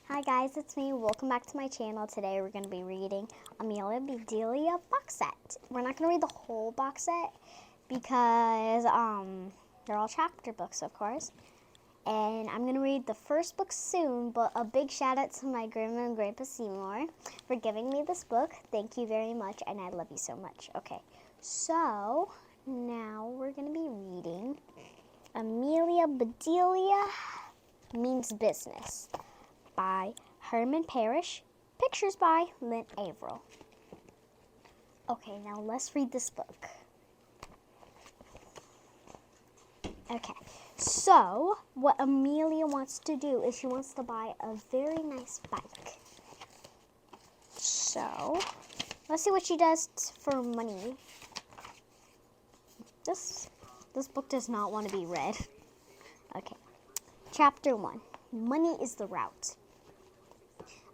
Hi guys, it's me. Welcome back to my channel. Today we're going to be reading Amelia Bedelia box set. We're not going to read the whole box set because they're all chapter books, of course. And I'm going to read the first book soon, but a big shout out to my grandma and grandpa Seymour for giving me this book. Thank you very much, and I love you so much. Okay, so now we're going to be reading Amelia Bedelia Means Business by Herman Parrish, pictures by Lynn Averill. Okay, now let's read this book. Okay, so what Amelia wants to do is she wants to buy a very nice bike. So, let's see what she does for money. This book does not want to be read. Okay, Chapter 1. Money is the route.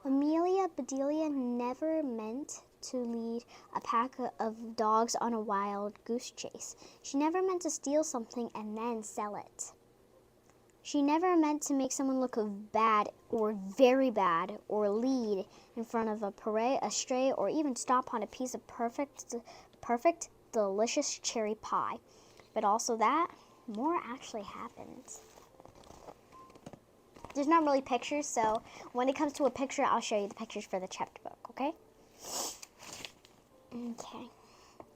Amelia Bedelia never meant to lead a pack of dogs on a wild goose chase. She never meant to steal something and then sell it. She never meant to make someone look bad or very bad, or lead in front of a parade, a stray, or even stop on a piece of perfect, delicious cherry pie. But also that, more actually happens. There's not really pictures, so when it comes to a picture, I'll show you the pictures for the chapter book, okay? Okay.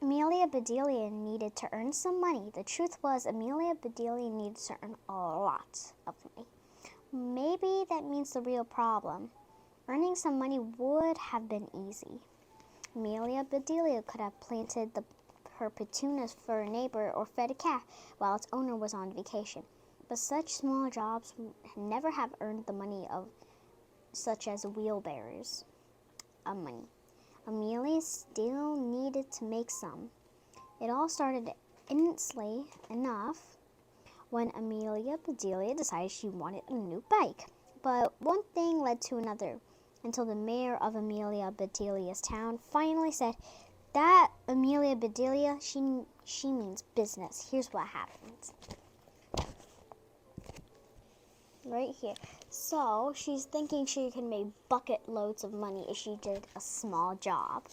Amelia Bedelia needed to earn some money. The truth was, Amelia Bedelia needed to earn a lot of money. Maybe that means the real problem. Earning some money would have been easy. Amelia Bedelia could have planted her petunias for a neighbor or fed a cat while its owner was on vacation. But such small jobs never have earned the money of such as wheelbarrows of money. Amelia still needed to make some. It all started innocently enough when Amelia Bedelia decided she wanted a new bike. But one thing led to another until the mayor of Amelia Bedelia's town finally said that Amelia Bedelia, she means business. Here's what happened. Right here. So she's thinking she can make bucket loads of money if she did a small job.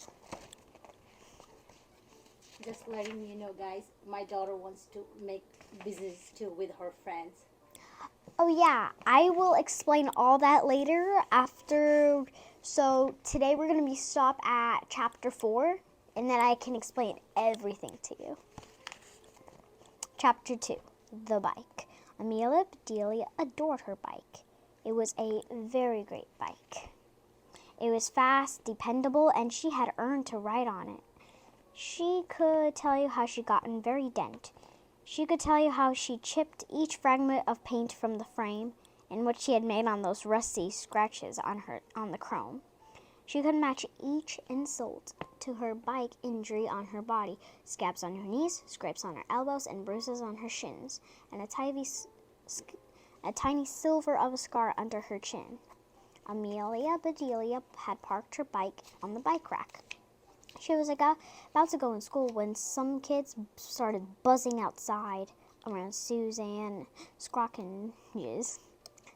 Just letting you know, guys, my daughter wants to make business too with her friends. Oh yeah, I will explain all that later after. So today we're going to be stopped at chapter 4, and then I can explain everything to you. Chapter 2, the bike. Amelia Bedelia adored her bike. It was a very great bike. It was fast, dependable, and she had earned to ride on it. She could tell you how she got in very dent. She could tell you how she chipped each fragment of paint from the frame and what she had made on those rusty scratches on the chrome. She could match each insult to her bike injury on her body: scabs on her knees, scrapes on her elbows, and bruises on her shins, and a tiny silver of a scar under her chin. Amelia Bedelia had parked her bike on the bike rack. She was about to go in school when some kids started buzzing outside around Suzanne Scrockinges.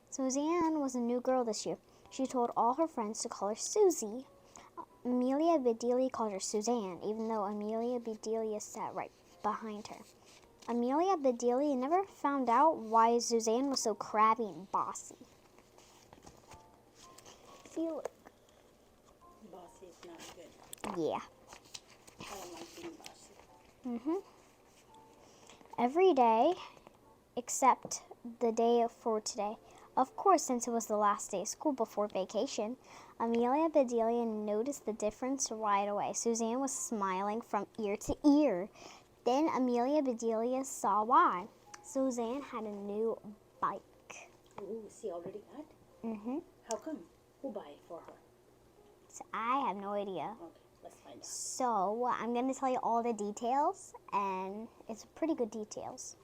Suzanne was a new girl this year. She told all her friends to call her Susie. Amelia Bedelia called her Suzanne, even though Amelia Bedelia sat right behind her. Amelia Bedelia never found out why Suzanne was so crabby and bossy. See, look. Bossy is not good. Yeah. I don't like being bossy. Every day, except the day for today. Of course, since it was the last day of school before vacation, Amelia Bedelia noticed the difference right away. Suzanne was smiling from ear to ear. Then Amelia Bedelia saw why. Suzanne had a new bike. Ooh, she already got? How come? Who buy it for her? So I have no idea. Okay, let's find out. So I'm going to tell you all the details, and it's pretty good details.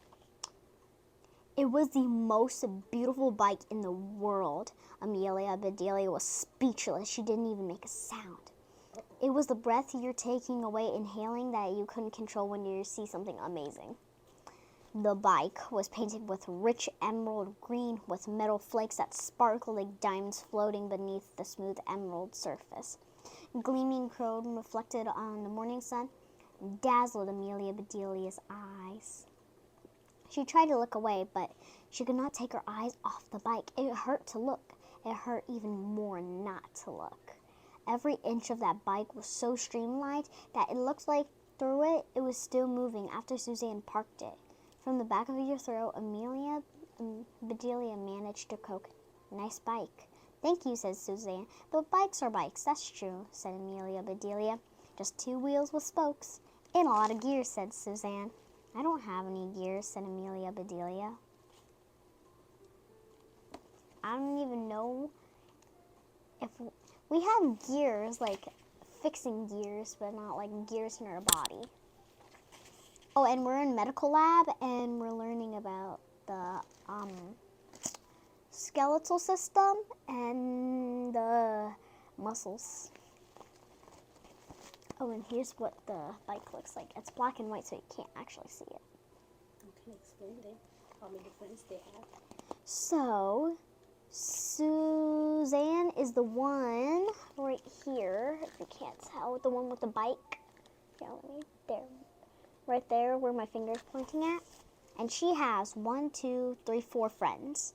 It was the most beautiful bike in the world. Amelia Bedelia was speechless. She didn't even make a sound. It was the breath you're taking away, inhaling, that you couldn't control when you see something amazing. The bike was painted with rich emerald green with metal flakes that sparkled like diamonds floating beneath the smooth emerald surface. Gleaming chrome reflected on the morning sun dazzled Amelia Bedelia's eyes. She tried to look away, but she could not take her eyes off the bike. It hurt to look. It hurt even more not to look. Every inch of that bike was so streamlined that it looked like through it was still moving after Suzanne parked it. From the back of your throat, Amelia Bedelia managed to croak, "Nice bike." "Thank you," said Suzanne. "But bikes are bikes, that's true," said Amelia Bedelia. "Just two wheels with spokes." "And a lot of gears," said Suzanne. "I don't have any gears," said Amelia Bedelia. I don't even know if we have gears, like fixing gears, but not like gears in our body. Oh, and we're in medical lab, and we're learning about the skeletal system and the muscles. Oh, and here's what the bike looks like. It's black and white, so you can't actually see it. You can explain them, how many friends they have. So, Suzanne is the one right here, if you can't tell, the one with the bike. Yeah, there. Right there where my finger's pointing at. And she has 1, 2, 3, 4 friends.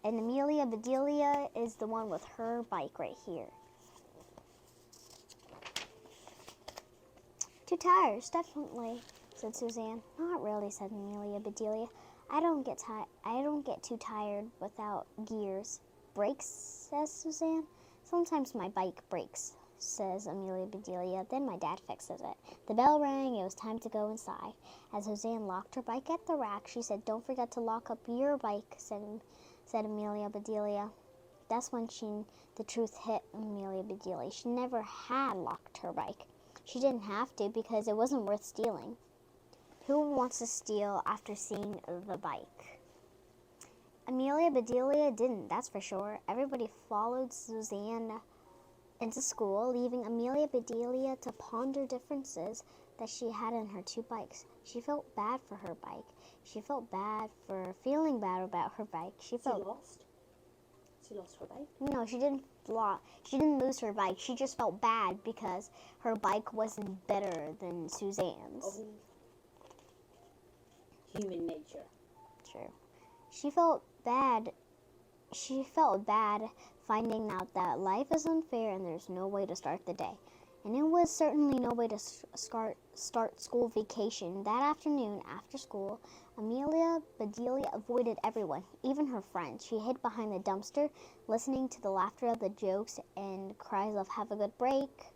And Amelia Bedelia is the one with her bike right here. 2 tires, definitely, said Suzanne. Not really, said Amelia Bedelia. I don't get too tired without gears. Brakes, says Suzanne. Sometimes my bike breaks, says Amelia Bedelia. Then my dad fixes it. The bell rang. It was time to go inside. As Suzanne locked her bike at the rack, she said, "Don't forget to lock up your bike," said Amelia Bedelia. That's when the truth hit Amelia Bedelia. She never had locked her bike. She didn't have to because it wasn't worth stealing. Who wants to steal after seeing the bike? Amelia Bedelia didn't, that's for sure. Everybody followed Suzanne into school, leaving Amelia Bedelia to ponder differences that she had in her 2 bikes. She felt bad for her bike. She felt bad for feeling bad about her bike. She lost? She lost her bike? No, she didn't lose her bike. She just felt bad because her bike wasn't better than Suzanne's. Oh. Human nature. True. She felt bad finding out that life is unfair and there's no way to start the day. And it was certainly no way to start school vacation. That afternoon, after school, Amelia Bedelia avoided everyone, even her friends. She hid behind the dumpster, listening to the laughter of the jokes and cries of "have a good break."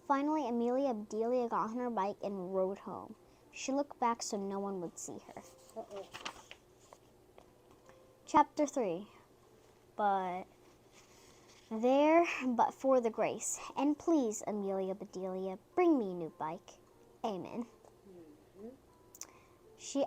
Finally, Amelia Bedelia got on her bike and rode home. She looked back so no one would see her. Uh-oh. Chapter 3. But for the grace. And please, Amelia Bedelia, bring me a new bike. Amen.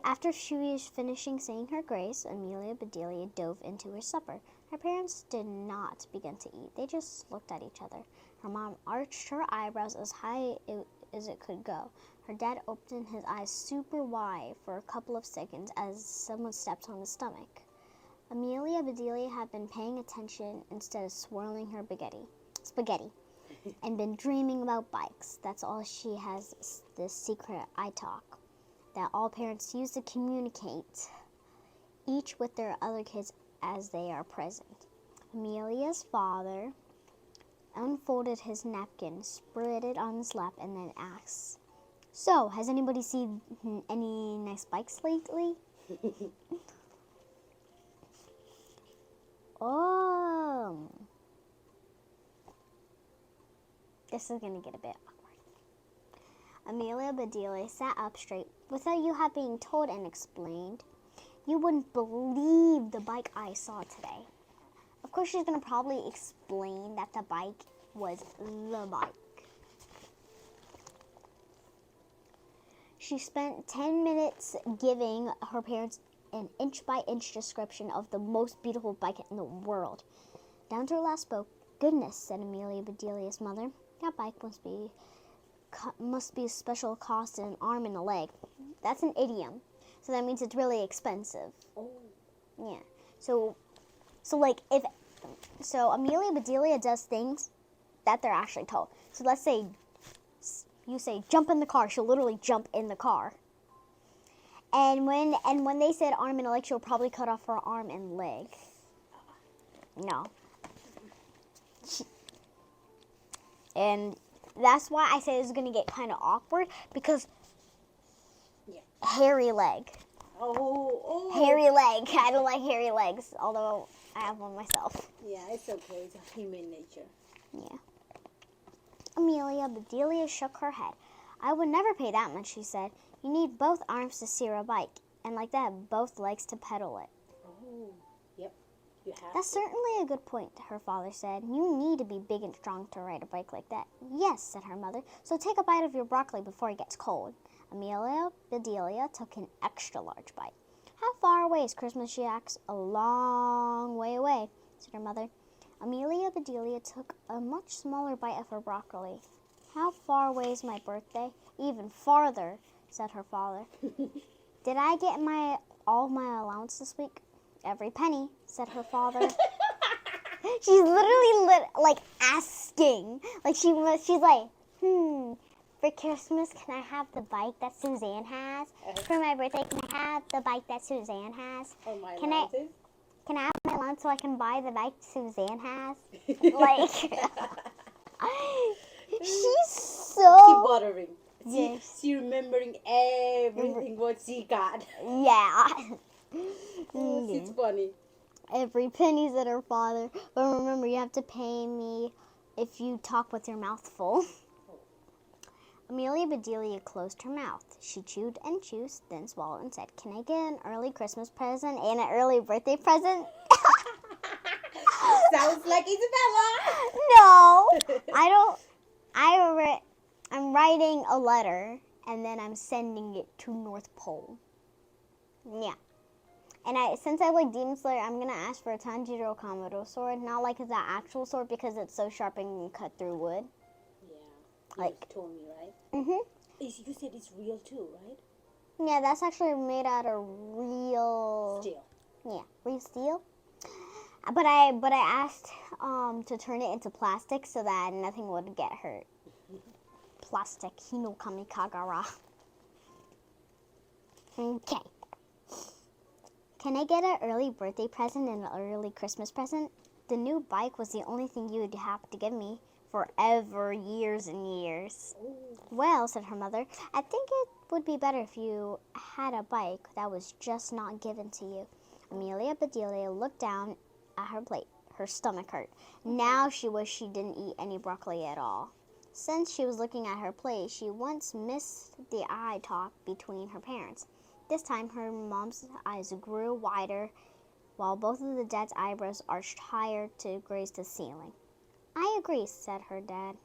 After she was finishing saying her grace, Amelia Bedelia dove into her supper. Her parents did not begin to eat. They just looked at each other. Her mom arched her eyebrows as high as it could go. Her dad opened his eyes super wide for a couple of seconds as someone stepped on his stomach. Amelia Bedelia had been paying attention instead of swirling her spaghetti, and been dreaming about bikes. That's all she has, this secret I talk that all parents use to communicate, each with their other kids as they are present. Amelia's father unfolded his napkin, spread it on his lap, and then asked, "So, has anybody seen any nice bikes lately?" Oh. This is going to get a bit awkward. Amelia Bedelia sat up straight without you having told and explained. "You wouldn't believe the bike I saw today." Of course, she's going to probably explain that the bike was the bike. She spent 10 minutes giving her parents an inch-by-inch description of the most beautiful bike in the world. Down to her last spoke. "Goodness," said Amelia Bedelia's mother. "That bike must be must be a special cost in an arm and a leg. That's an idiom. So that means it's really expensive. Oh. Yeah. So like so Amelia Bedelia does things that they're actually told. So let's say you say jump in the car, she'll literally jump in the car. And when they said arm and a leg, she'll probably cut off her arm and leg. No. And that's why I said it's going to get kind of awkward because hairy leg. Oh. Hairy leg. I don't like hairy legs, although I have one myself. Yeah, it's okay. It's a human nature. Yeah. Amelia Bedelia shook her head. I would never pay that much, she said. You need both arms to steer a bike, and like that, both legs to pedal it. Oh, yep. You have That's certainly a good point, her father said. You need to be big and strong to ride a bike like that. Yes, said her mother. So take a bite of your broccoli before it gets cold. Amelia Bedelia took an extra large bite. How far away is Christmas, she asked. A long way away, said her mother. Amelia Bedelia took a much smaller bite of her broccoli. How far away is my birthday? Even farther, said her father. Did I get all my allowance this week? Every penny, said her father. She's literally like asking. Like she's like, for Christmas, can I have the bike that Suzanne has? For my birthday, can I have the bike that Suzanne has? Oh, my Can I have my allowance so I can buy the bike Suzanne has? Like, she's so... She bothering. Yes. She remembering everything what she got. Yeah. It's funny. Every penny, said her father. But remember, you have to pay me if you talk with your mouth full. Amelia Bedelia closed her mouth. She chewed and chewed, then swallowed and said, Can I get an early Christmas present and an early birthday present? Sounds like Isabella. No, I don't. I'm writing a letter and then I'm sending it to North Pole. Yeah. And since I like Demon Slayer, I'm gonna ask for a Tanjiro Kamado sword, not like it's an actual sword because it's so sharp and can cut through wood. Yeah. Like You told me, right? Mhm. You said it's real too, right? Yeah, that's actually made out of real Steel. Yeah, real steel. But I asked to turn it into plastic so that nothing would get hurt. Plastic, hino kamikagara. Okay. Can I get an early birthday present and an early Christmas present? The new bike was the only thing you would have to give me forever, years and years. Oh. Well, said her mother, I think it would be better if you had a bike that was just not given to you. Amelia Bedelia looked down at her plate. Her stomach hurt. Now she wished she didn't eat any broccoli at all. Since she was looking at her plate, she once missed the eye talk between her parents. This time, her mom's eyes grew wider, while both of the dad's eyebrows arched higher to graze the ceiling. I agree, said her dad.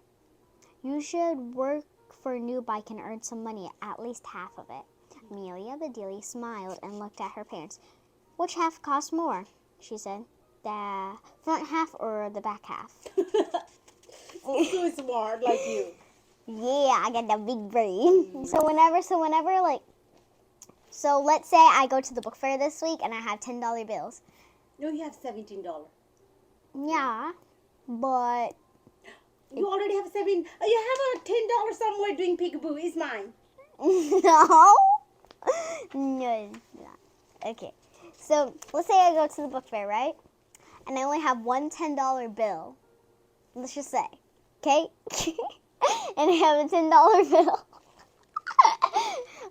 You should work for a new bike and earn some money, at least half of it. Amelia Bedelia smiled and looked at her parents. Which half costs more? She said. The front half or the back half? So smart, like you. Yeah, I got that big brain. So whenever, like, so let's say I go to the book fair this week and I have $10 bills. No, you have $17. Yeah, but You already have $7. You have a $10 somewhere doing peekaboo. It's mine. no, it's not. Okay, so let's say I go to the book fair, right? And I only have one $10 bill. Let's just say, okay? And I have a $10 bill.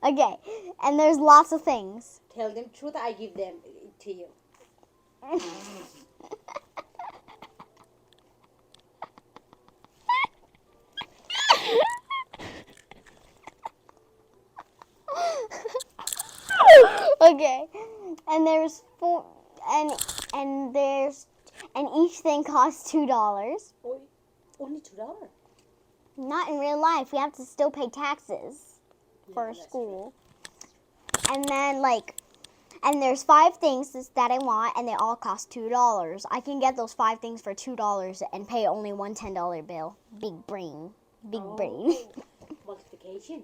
Okay, and there's lots of things. Tell them truth, I give them to you. Okay, and there's four, and each thing costs $2. Oh, only $2. Not in real life. We have to still pay taxes for that's school. And then and there's 5 things that I want, and they all cost $2. I can get those 5 things for $2 and pay only one $10 bill. Big brain. Big brain. multiplication.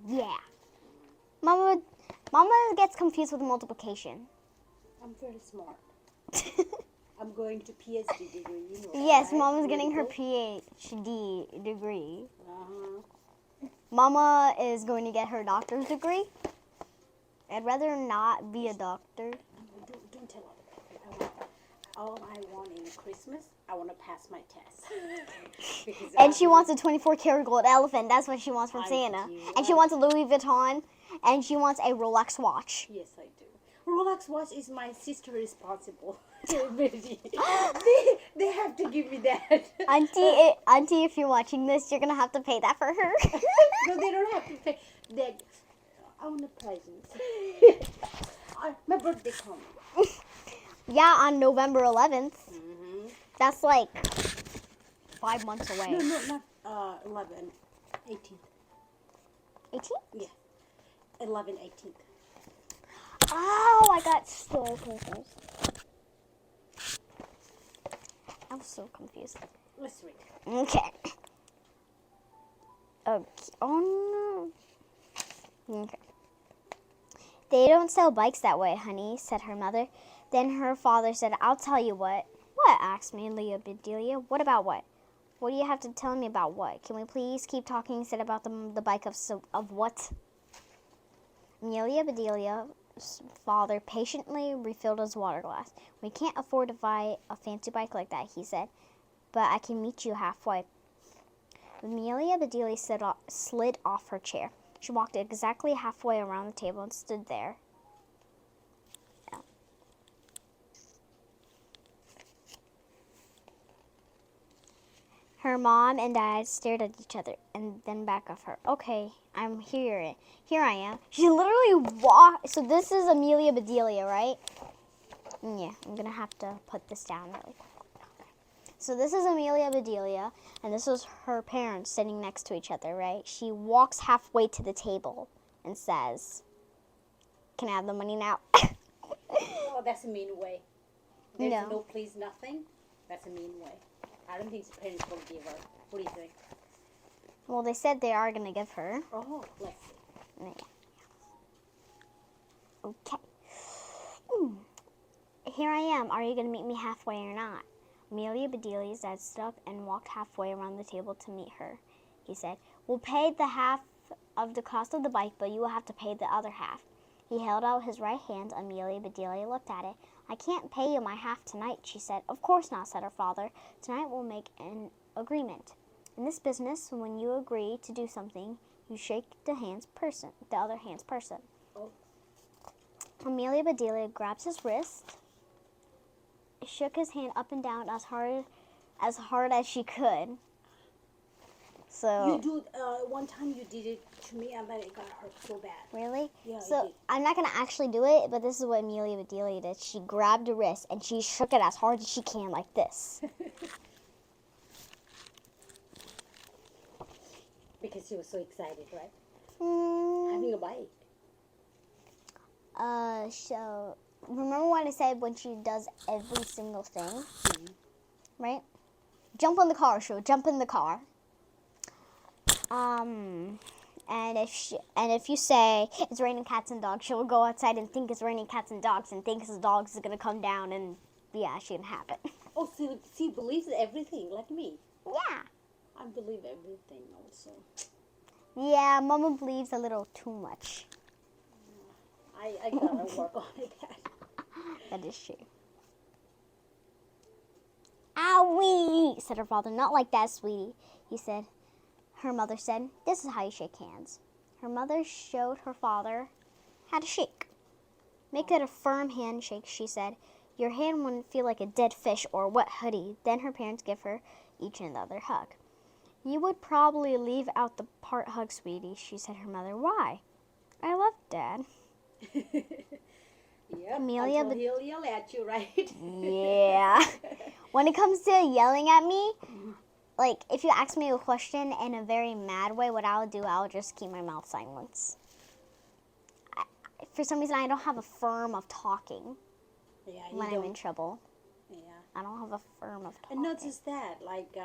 Yeah. Mama gets confused with multiplication. I'm very smart. I'm going to PhD degree, you know. Yes, right? Mama's getting her PhD degree. Mama is going to get her doctor's degree. I'd rather not be a doctor. Don't tell other people. All I want in Christmas, I want to pass my test. And she wants a 24-karat gold elephant. That's what she wants from Santa. And she wants a Louis Vuitton. And she wants a Rolex watch. Yes, I do. Rolex watch is my sister responsible. they have to give me that. Auntie, if you're watching this, you're going to have to pay that for her. No, they don't have to pay. I want a present. My birthday coming. Yeah, on November 11th. That's like 5 months away. No, not 11. 18th. 18th? Yeah. 11, 18th. Oh, I got so confused. I was so confused. Let's read. Okay. Oh, no. Okay. They don't sell bikes that way, honey, said her mother. Then her father said, I'll tell you what. What? Asked Amelia Bedelia. What about what? What do you have to tell me about what? Can we please keep talking instead about the bike of what? Amelia Bedelia's father patiently refilled his water glass. We can't afford to buy a fancy bike like that, he said, but I can meet you halfway. Amelia Bedelia slid off her chair. She walked exactly halfway around the table and stood there. Her mom and dad stared at each other and then back of her. Okay, I'm here. Here I am. She literally walked. So this is Amelia Bedelia, right? Yeah, I'm going to have to put this down really quick. So this is Amelia Bedelia, and this is her parents sitting next to each other, right? She walks halfway to the table and says, can I have the money now? Oh, that's a mean way. There's no please nothing. That's a mean way. I don't think the parents will give her. What do you think? Well, they said they are going to give her. Oh, let's see. Yeah. Okay. Here I am. Are you going to meet me halfway or not? Amelia Bedelia's dad stood up and walked halfway around the table to meet her. He said, we'll pay the half of the cost of the bike, but you will have to pay the other half. He held out his right hand. Amelia Bedelia looked at it. I can't pay you my half tonight, she said. Of course not, said her father. Tonight we'll make an agreement. In this business, when you agree to do something, you shake the other hand's person. Oh. Amelia Bedelia grabbed his wrist, shook his hand up and down as hard as she could. So you do one time you did it to me and then it got hurt so bad. Really? Yeah. So I'm not gonna actually do it, but this is what Amelia Bedelia did. She grabbed the wrist and she shook it as hard as she can, like this. Because she was so excited, right? Having a bike. So remember when I said when she does every single thing, right? Jump in the car, she'll jump in the car. And if you say it's raining cats and dogs, she'll go outside and think it's raining cats and dogs and thinks the dogs is gonna come down and yeah, she can have it. Oh, so she believes everything like me. Yeah. I believe everything also. Yeah, Mama believes a little too much. I gotta work on it. That is true. Owie, said her father. Not like that, sweetie, he said. Her mother said, this is how you shake hands. Her mother showed her father how to shake. Make it a firm handshake, she said. Your hand wouldn't feel like a dead fish or a wet hoodie. Then her parents give her each another hug. You would probably leave out the part hug, sweetie, she said her mother. Why? I love Dad. Yeah, Amelia, until he'll yell at you, right? Yeah. When it comes to yelling at me, like, if you ask me a question in a very mad way, what I'll do, I'll just keep my mouth silent. For some reason, I don't have a firm of talking when I'm in trouble. Yeah. I don't have a firm of talking. And not just that, like,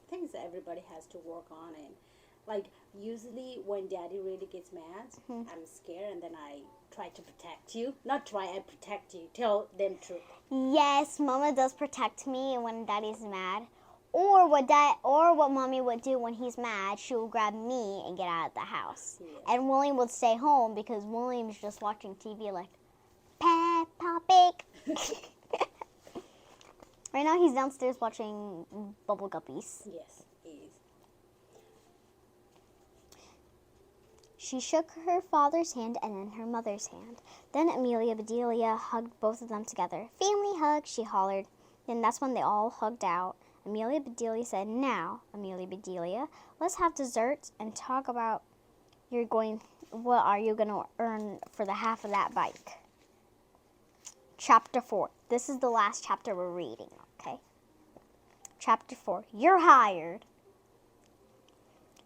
things that everybody has to work on. And Like, usually when daddy really gets mad, I'm scared and then I try to protect you. Not try, I protect you. Tell them truth. Yes, Mama does protect me when Daddy's mad. Or what Mommy would do when he's mad, she will grab me and get out of the house. Yes. And William would stay home because William's just watching TV like, Peppa Pig. Right now he's downstairs watching Bubble Guppies. Yes, he is. She shook her father's hand and then her mother's hand. Then Amelia Bedelia hugged both of them together. Family hug, she hollered. Then that's when they all hugged out. Amelia Bedelia said, now, Amelia Bedelia, let's have dessert and talk about what are you going to earn for the half of that bike. Chapter 4. This is the last chapter we're reading, okay? Chapter 4. You're hired.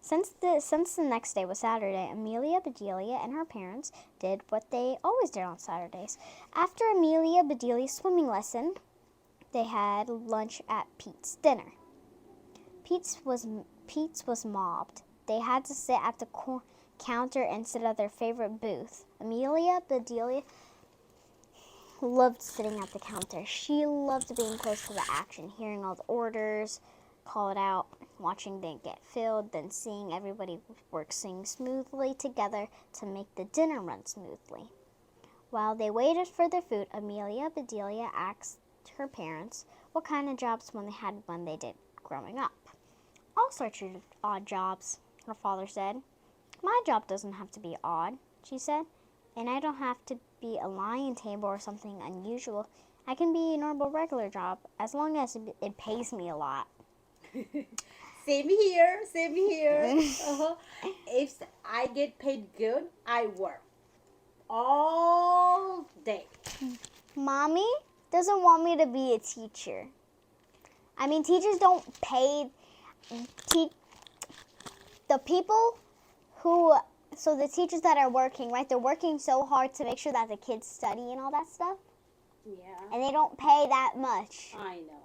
Since the next day was Saturday, Amelia Bedelia and her parents did what they always did on Saturdays. After Amelia Bedelia's swimming lesson, they had lunch at Pete's dinner. Pete's was mobbed. They had to sit at the counter instead of their favorite booth. Amelia Bedelia loved sitting at the counter. She loved being close to the action, hearing all the orders called out, watching them get filled, then seeing everybody working smoothly together to make the dinner run smoothly. While they waited for their food, Amelia Bedelia asked her parents what kind of jobs when they did growing up. All sorts of odd jobs, her father said. My job doesn't have to be odd, she said, and I don't have to be a lion tamer or something unusual. I can be a normal regular job as long as it pays me a lot. Same here. If I get paid good, I work all day. Mommy doesn't want me to be a teacher. I mean, teachers don't pay the people so the teachers that are working, right? They're working so hard to make sure that the kids study and all that stuff. Yeah. And they don't pay that much. I know.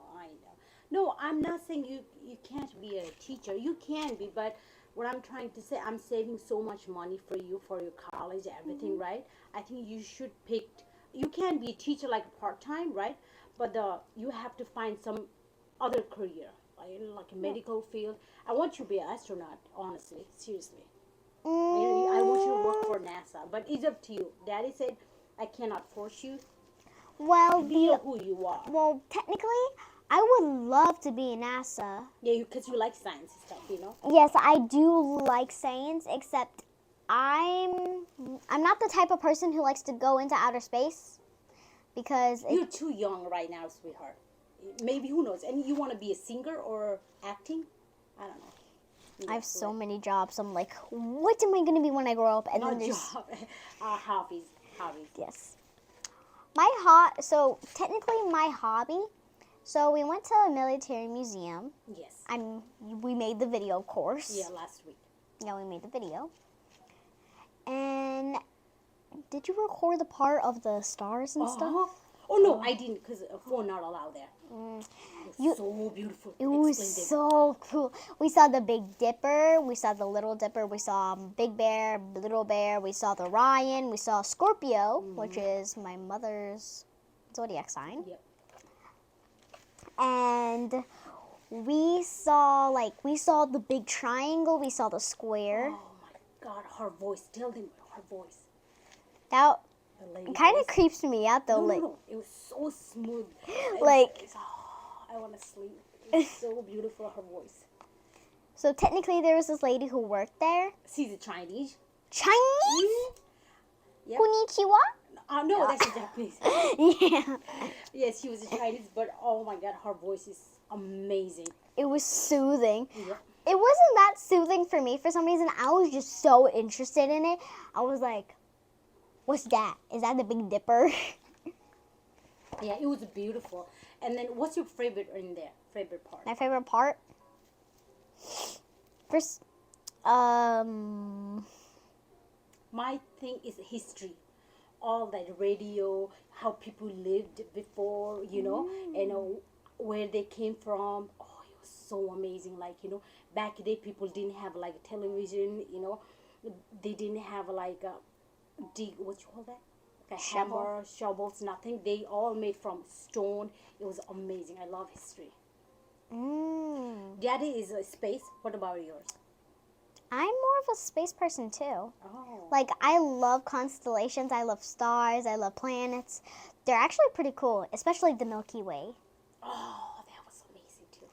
No, I'm not saying you can't be a teacher. You can be, but what I'm trying to say, I'm saving so much money for you for your college, everything, right? I think you should pick. You can be a teacher like part-time, right? But you have to find some other career, like a medical field. I want you to be an astronaut, honestly, seriously. I want you to work for NASA, but it's up to you. Daddy said I cannot force you. Well, be who you are. Well, technically, I would love to be in NASA. Yeah, because you like science and stuff, you know? Yes, I do like science, except I'm not the type of person who likes to go into outer space because you're too young right now, sweetheart. Maybe, who knows? And you want to be a singer or acting? I don't know. I have so many jobs. I'm like, what am I going to be when I grow up? And not then there's hobbies. Yes. So technically my hobby. So we went to a military museum. Yes. We made the video, of course. Yeah, last week. Yeah, we made the video. And did you record the part of the stars and stuff? Oh no, I didn't, because a phone not allowed there. It was so beautiful. It was so cool. We saw the Big Dipper. We saw the Little Dipper. We saw Big Bear, Little Bear. We saw the Ryan. We saw Scorpio, which is my mother's zodiac sign. Yep. And we saw the big triangle. We saw the square. Oh my God, her voice. Tell them her voice. That kind of creeps me out though. No. It was so smooth. I want to sleep. It's so beautiful, her voice. So technically, there was this lady who worked there. She's a Chinese. Chinese? Yep. Konnichiwa? No, that's a Japanese. Yeah. Yes, she was a Chinese, but oh my God, her voice is amazing. It was soothing. Yep. It wasn't that soothing for me for some reason. I was just so interested in it. I was like, what's that? Is that the Big Dipper? Yeah, it was beautiful. And then what's your favorite in there? Favorite part? My favorite part? First, my thing is history. All that radio, how people lived before, you know, and where they came from. Oh, it was so amazing. Like, back then people didn't have like television, they didn't have like a what you call that? Like a Shovel. hammer, shovels, nothing. They all made from stone. It was amazing. I love history. Daddy is a space. What about yours? I'm more of a space person too. Oh. Like, I love constellations, I love stars, I love planets. They're actually pretty cool, especially the Milky Way. Oh, that was amazing too.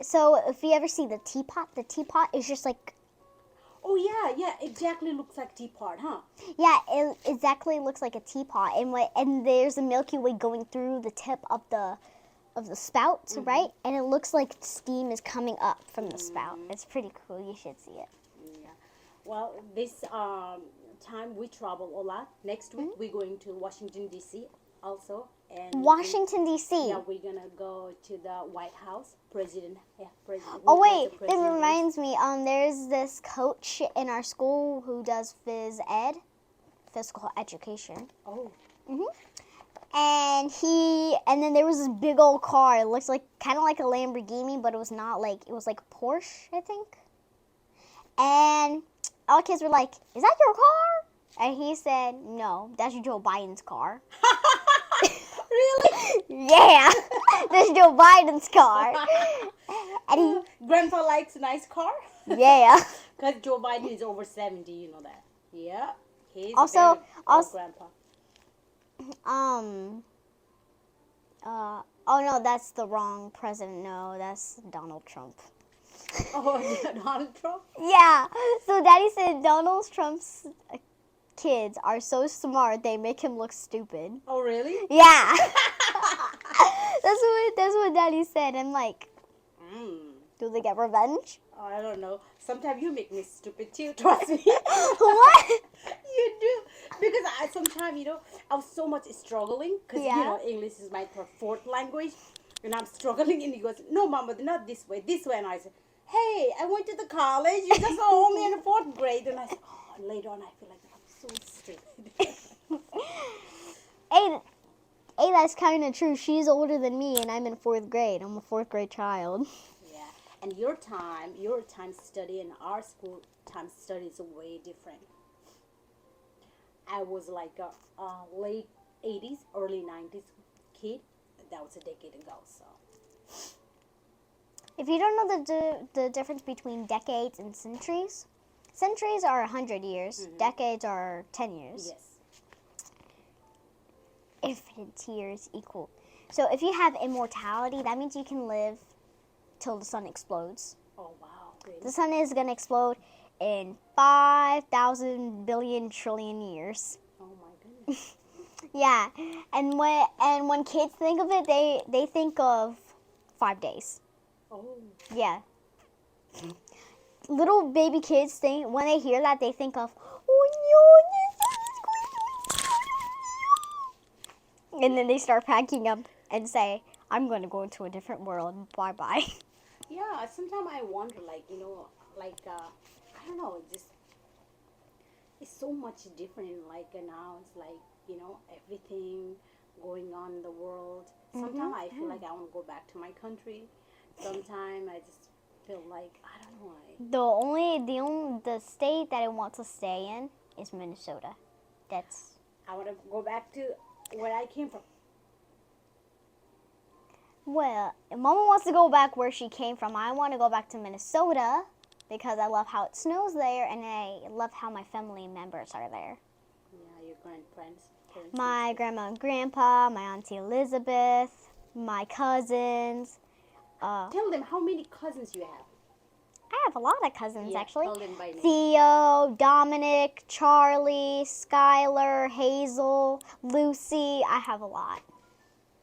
So if you ever see the teapot is just like, Oh yeah, exactly looks like teapot, huh? yeah, it exactly looks like a teapot, and there's a Milky Way going through the tip of the spout, right? And it looks like steam is coming up from the spout. It's pretty cool. You should see it. Yeah. Well, this time we travel a lot. Next week we're going to Washington D.C. also, and Washington D.C. Yeah, we're gonna go to the White House. President. Oh where wait, the it president is. reminds me. There's this coach in our school who does physical education. Oh. And then there was this big old car. It looks like kind of like a Lamborghini, but it was not like, it was like a Porsche, I think. And all kids were like, "Is that your car?" And he said, "No, that's Joe Biden's car." Really? Yeah, that's Joe Biden's car. And Grandpa likes a nice car. yeah. Because Joe Biden is over 70, you know that. Yeah. He's Also- a very old also- grandpa. Oh no, that's the wrong president. No, that's Donald Trump. Oh, Donald Trump? Yeah. So Daddy said Donald Trump's kids are so smart they make him look stupid. Oh, really? Yeah. that's what Daddy said. I'm like, do they get revenge? I don't know. Sometimes you make me stupid too, trust me. What? You do. Because sometimes, I was so much struggling. Because, Yeah. English is my fourth language. And I'm struggling. And he goes, "No, Mama, not this way. This way." And I said, "Hey, I went to the college. You're just only in the 4th grade." And I said, "Oh," later on, I feel like I'm so stupid. Hey, that's kind of true. She's older than me, and I'm in 4th grade. I'm a 4th grade child. Yeah. And your time study and our school time study is way different. I was like a late 80s, early 90s kid. That was a decade ago, so. If you don't know the difference between decades and centuries are 100 years. Decades are 10 years. Yes. Infinite years equal. So if you have immortality, that means you can live till the sun explodes. Oh, wow. Really? The sun is going to explode in 5,000 billion trillion years. Oh, my goodness. Yeah. And when kids think of it, they think of 5 days. Oh. Yeah. Little baby kids think, when they hear that, they think of, "Oh no, the sun is going to," and then they start packing up and say, "I'm going to go into a different world. Bye-bye." Yeah, sometimes I wonder, I don't know, it's so much different, now it's everything going on in the world. Sometimes I feel like I want to go back to my country. Sometimes I just feel like, I don't know. The state that I want to stay in is Minnesota. I want to go back to where I came from. Well, if Mama wants to go back where she came from, I want to go back to Minnesota because I love how it snows there and I love how my family members are there. Yeah, your grandparents. My grandma and grandpa, my auntie Elizabeth, my cousins. Tell them how many cousins you have. I have a lot of cousins, actually. Tell them by name. Theo, Dominic, Charlie, Skylar, Hazel, Lucy. I have a lot.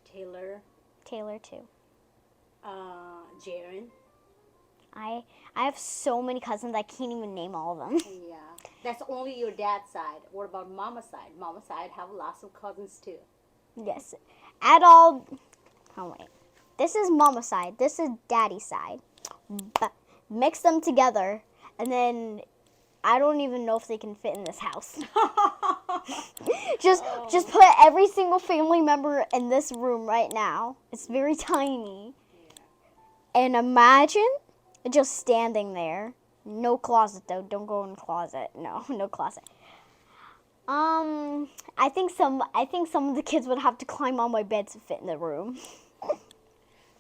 Taylor, too. Jaren. I have so many cousins, I can't even name all of them. Yeah. That's only your dad's side. What about Mama's side? Mama's side have lots of cousins, too. Yes. Oh, wait. This is Mama's side. This is Daddy's side. But mix them together, and then I don't even know if they can fit in this house. Just put every single family member in this room right now. It's very tiny. And imagine just standing there. No closet though. Don't go in the closet. No, no closet. I think some of the kids would have to climb on my bed to fit in the room.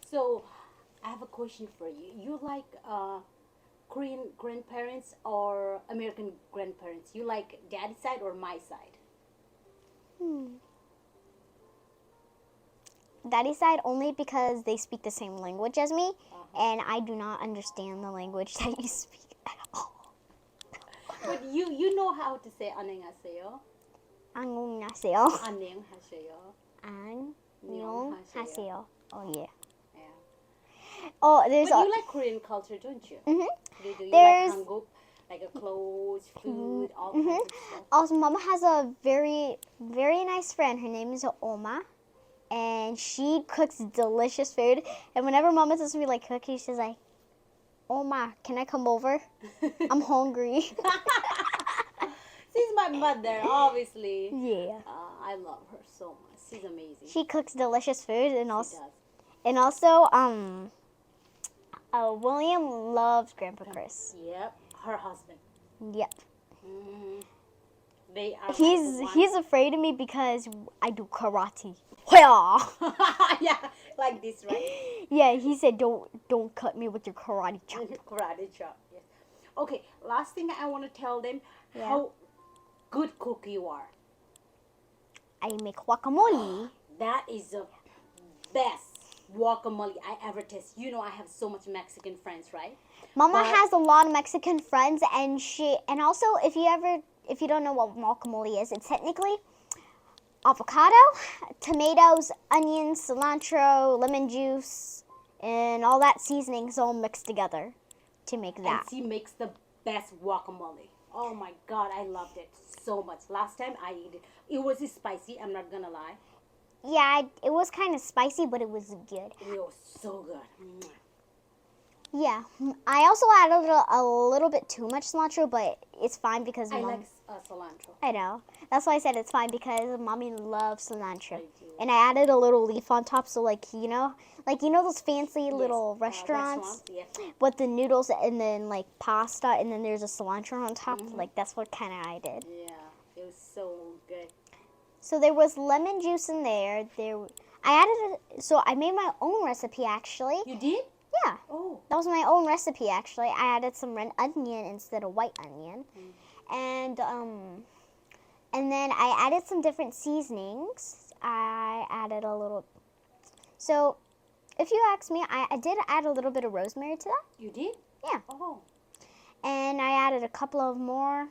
So, I have a question for you. You like Korean grandparents or American grandparents? You like daddy's side or my side? Daddy's side only because they speak the same language as me, and I do not understand the language that you speak at all. But you know how to say 안녕하세요. 안녕하세요. 안녕하세요. 안녕하세요. Oh yeah. Yeah. Oh, there's But you like Korean culture, don't you? Mhm. You do. You There's- like Hanguk, like clothes, food, all kinds of stuff. Also, Mama has a very, very nice friend. Her name is Oma, and she cooks delicious food. And whenever Mama does me like cooking, she's like, "Oma, can I come over? I'm hungry." She's my mother, obviously. Yeah. I love her so much. She's amazing. She cooks delicious food, and She also, does. William loves Grandpa Chris. Yep, her husband. Yep. Hmm. They are. He's afraid of me because I do karate. Yeah. Yeah, like this, right? Yeah, he said don't cut me with your karate chop. Karate chop. Yes. Okay. Last thing I want to tell them Yeah. how good cook you are. I make guacamole. That is the best guacamole I ever taste. You know I have so much Mexican friends, right? Mama But- has a lot of Mexican friends, and also if you don't know what guacamole is, it's technically avocado, tomatoes, onions, cilantro, lemon juice, and all that seasonings all mixed together to make that. And she makes the best guacamole. Oh my god, I loved it so much. Last time I ate it, it was spicy. I'm not gonna lie. Yeah, it was kind of spicy, but it was good. It was so good. Mwah. Yeah, I also added a little bit too much cilantro, but it's fine because I Mom. like cilantro. I know. That's why I said it's fine because Mommy loves cilantro. I do. And I added a little leaf on top, so like you know those fancy little Yes, restaurants yeah. with the noodles and then like pasta and then there's a cilantro on top. Like that's what kind of I did. Yeah, it was so good. So there was lemon juice in there. So I made my own recipe actually. You did? Yeah, Oh. that was my own recipe actually. I added some red onion instead of white onion, and then I added some different seasonings. I added a little. So, if you ask me, I did add a little bit of rosemary to that. You did? Yeah. Oh. And I added a couple of more.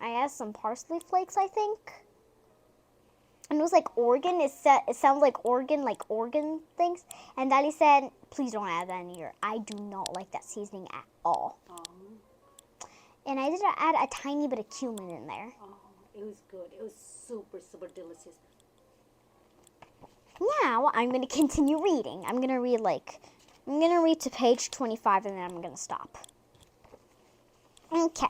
I added some parsley flakes, I think. And it was like organ. It sounds like organ things. And Daddy said, please don't add that in here. I do not like that seasoning at all. And I did add a tiny bit of cumin in there. Oh, it was good. It was super, super delicious. Now I'm going to continue reading. I'm going to read to page 25 and then I'm going to stop. Okay.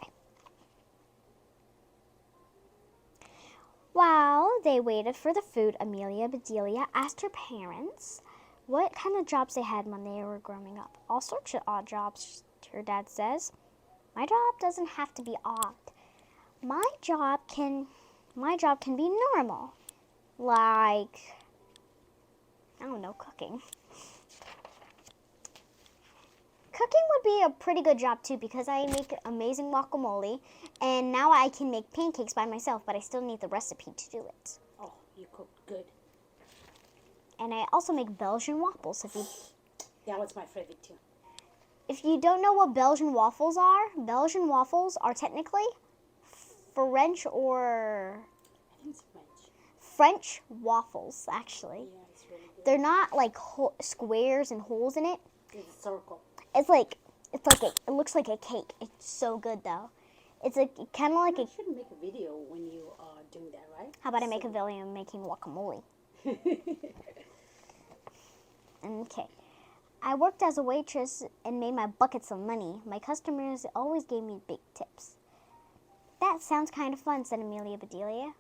While they waited for the food, Amelia Bedelia asked her parents what kind of jobs they had when they were growing up. All sorts of odd jobs, her dad says. My job doesn't have to be odd. My job can be normal. Like, I don't know, cooking. Cooking would be a pretty good job too because I make amazing guacamole and now I can make pancakes by myself, but I still need the recipe to do it. Oh, you cooked good. And I also make Belgian waffles. That was my favorite too. If you don't know what Belgian waffles are technically French or I think it's French. French waffles actually. Yeah, it's really good. They're not like squares and holes in it. It's a circle. It looks like a cake. It's so good though. It's kind of like You a. should make a video when you are doing that, right? How about I make a video making guacamole? Okay. I worked as a waitress and made my buckets of money. My customers always gave me big tips. That sounds kind of fun, said Amelia Bedelia.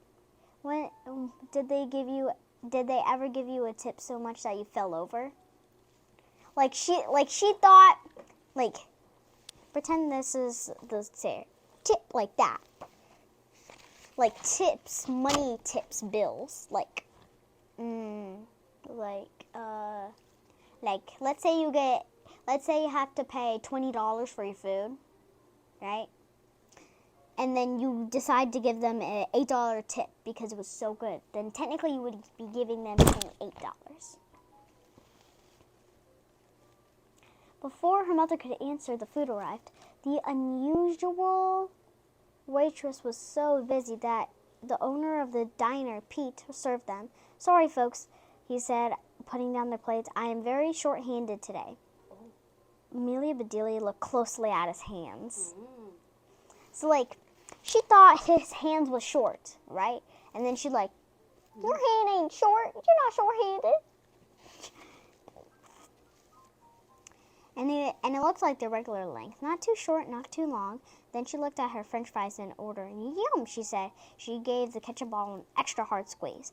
When did they ever give you a tip so much that you fell over? Like she thought, like, pretend this is the tip like that. Like tips, money tips, bills. Like let's say you have to pay $20 for your food, right? And then you decide to give them an $8 tip because it was so good. Then technically you would be giving them only $8. Before her mother could answer, the food arrived. The unusual waitress was so busy that the owner of the diner, Pete, served them. "Sorry, folks," he said, putting down their plates. "I am very short-handed today." Amelia Bedelia looked closely at his hands. So, like, she thought his hands was short, right? And then she's like, "Your hand ain't short. You're not short-handed." And it looks like the regular length. Not too short, not too long. Then she looked at her french fries and ordered. "Yum," she said. She gave the ketchup bottle an extra hard squeeze.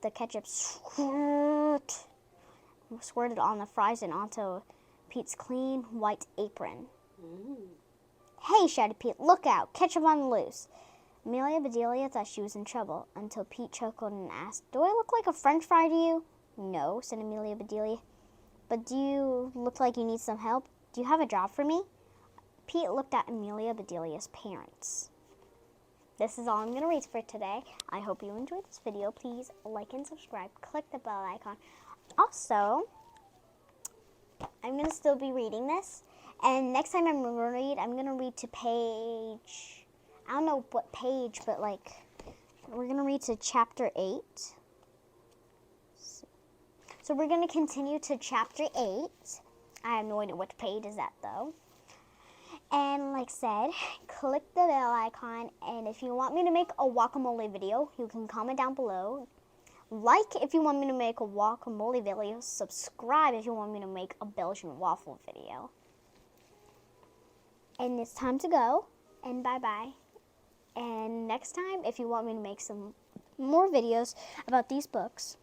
The ketchup squirted on the fries and onto Pete's clean white apron. "Hey," shouted Pete, "look out, ketchup on the loose." Amelia Bedelia thought she was in trouble until Pete chuckled and asked, "Do I look like a french fry to you?" "No," said Amelia Bedelia. "But do you look like you need some help? Do you have a job for me?" Pete looked at Amelia Bedelia's parents. This is all I'm going to read for today. I hope you enjoyed this video. Please like and subscribe. Click the bell icon. Also, I'm going to still be reading this. And next time I'm going to read to page, I don't know what page, but like, we're going to read to chapter 8. So we're going to continue to chapter 8. I have no idea what page is that though. And like I said, click the bell icon. And if you want me to make a guacamole video, you can comment down below. Like if you want me to make a guacamole video. Subscribe if you want me to make a Belgian waffle video. And it's time to go. And bye-bye. And next time, if you want me to make some more videos about these books,